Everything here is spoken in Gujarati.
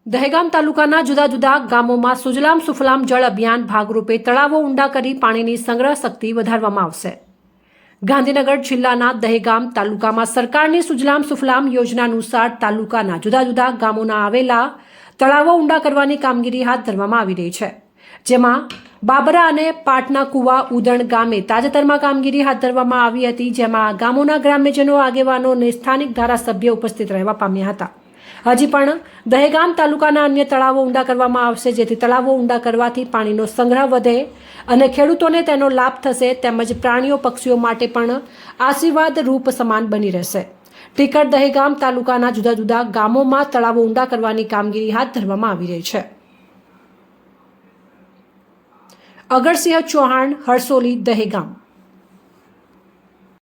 દહેગામ તાલુકાના જુદા જુદા ગામોમાં સુજલામ સુફલામ જળ અભિયાન ભાગરૂપે તળાવો ઊંડા કરી પાણીની સંગ્રહ શક્તિ વધારવામાં આવશે। ગાંધીનગર જિલ્લાના દહેગામ તાલુકામાં સરકારની સુજલામ સુફલામ યોજના અનુસાર તાલુકાના જુદા જુદા ગામોના આવેલા તળાવો ઊંડા કરવાની કામગીરી હાથ ધરવામાં આવી રહી છે, જેમાં બાબરા અને પાટના કુવા ઉદણ ગામે તાજેતરમાં કામગીરી હાથ ધરવામાં આવી હતી, જેમાં ગામોના ગ્રામ્યજનો, આગેવાનો અને સ્થાનિક ધારાસભ્યો ઉપસ્થિત રહેવા પામ્યા હતા। હજી પણ દહેગામ તાલુકાના અન્ય તળાવો ઊંડા કરવામાં આવશે, જેથી તળાવો ઊંડા કરવાથી પાણીનો સંગ્રહ વધે અને ખેડૂતોને તેનો લાભ થશે, તેમજ પ્રાણીઓ પક્ષીઓ માટે પણ આશીર્વાદ રૂપ સમાન બની રહેશે। ટીકર દહેગામ તાલુકાના જુદા જુદા ગામોમાં તળાવો ઊંડા કરવાની કામગીરી હાથ ધરવામાં આવી રહી છે। અગરસિંહ ચૌહાણ, હરસોલી, દહેગામ।